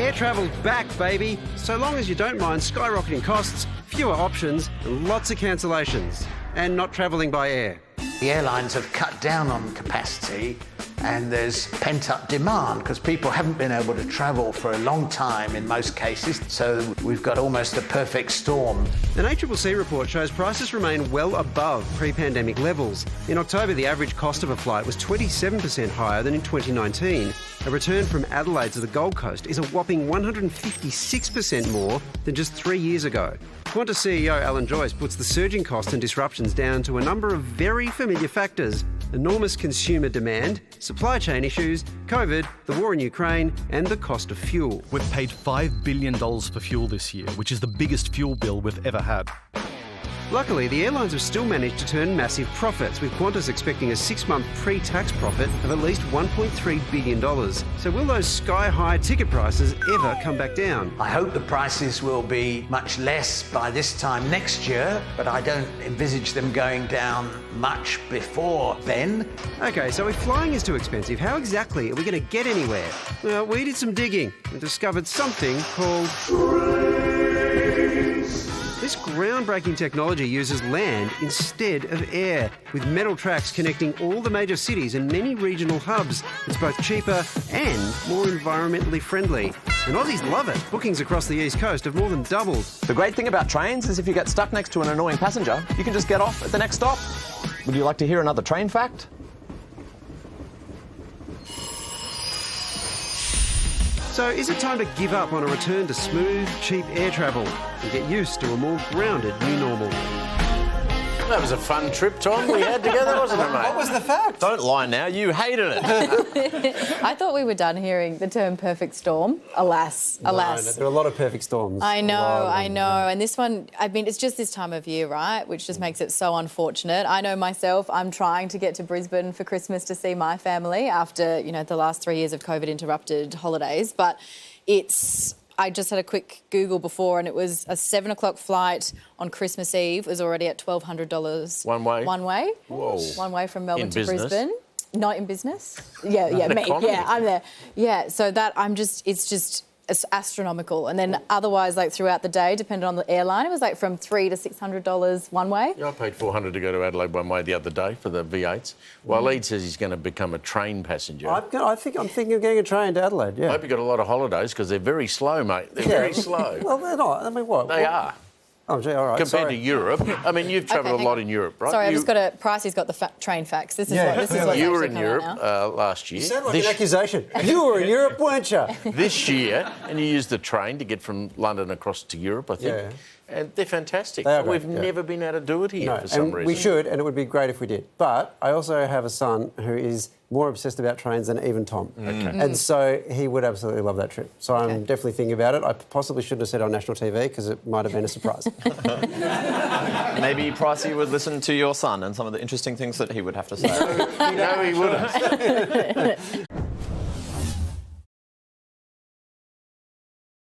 Air travel's back, baby. So long as you don't mind skyrocketing costs, fewer options, and lots of cancellations. And not travelling by air. The airlines have cut down on capacity and there's pent-up demand because people haven't been able to travel for a long time in most cases, so we've got almost a perfect storm. An ACCC report shows prices remain well above pre-pandemic levels. In October, the average cost of a flight was 27% higher than in 2019. A return from Adelaide to the Gold Coast is a whopping 156% more than just 3 years ago. Qantas CEO Alan Joyce puts the surging costs and disruptions down to a number of very familiar factors: enormous consumer demand, supply chain issues, COVID, the war in Ukraine, and the cost of fuel. We've paid $5 billion for fuel this year, which is the biggest fuel bill we've ever had. Luckily, the airlines have still managed to turn massive profits, with Qantas expecting a 6-month pre-tax profit of at least $1.3 billion. So will those sky-high ticket prices ever come back down? I hope the prices will be much less by this time next year, but I don't envisage them going down much before then. OK, so if flying is too expensive, how exactly are we going to get anywhere? Well, we did some digging and discovered something called This groundbreaking technology uses land instead of air, with metal tracks connecting all the major cities and many regional hubs. It's both cheaper and more environmentally friendly. And Aussies love it. Bookings across the East Coast have more than doubled. The great thing about trains is if you get stuck next to an annoying passenger, you can just get off at the next stop. Would you like to hear another train fact? So is it time to give up on a return to smooth, cheap air travel and get used to a more grounded new normal? That was a fun trip, Tom, we had together, wasn't it, mate? What was the fact? Don't lie now, you hated it. I thought we were done hearing the term perfect storm. Alas, alas. No, there are a lot of perfect storms. I know. And this one, I mean, it's just this time of year, right? Which just makes it so unfortunate. I know myself, I'm trying to get to Brisbane for Christmas to see my family after, the last 3 years of COVID interrupted holidays. But I just had a quick Google before and it was a 7 o'clock flight on Christmas Eve was already at $1,200. One way? One way. Whoa. One way from Melbourne to business? Brisbane. Not in business. Yeah, me. Economy. Yeah, I'm there. Yeah, so it's astronomical. And then otherwise, throughout the day, depending on the airline, it was from $300 to $600 one way. Yeah, I paid $400 to go to Adelaide one way the other day for the V8s. Waleed says he's going to become a train passenger. I'm thinking of getting a train to Adelaide, yeah. I hope you got a lot of holidays because they're very slow, mate. They're very slow. Well, they're not. I mean, what? They are. Oh, gee, all right. Compared to Europe. I mean, you've travelled a lot in Europe, right? Sorry, Pricey's got the train facts. This is what you were in Europe last year. You sound like an accusation. You were in Europe, weren't you? This year, and you used the train to get from London across to Europe, I think. Yeah. And they're fantastic. They are We've great, never been able to do it here for some reason. We should, and it would be great if we did. But I also have a son who is more obsessed about trains than even Tom. Okay. And so he would absolutely love that trip. So I'm definitely thinking about it. I possibly shouldn't have said it on national TV because it might have been a surprise. Maybe Pricey would listen to your son and some of the interesting things that he would have to say. No, he wouldn't.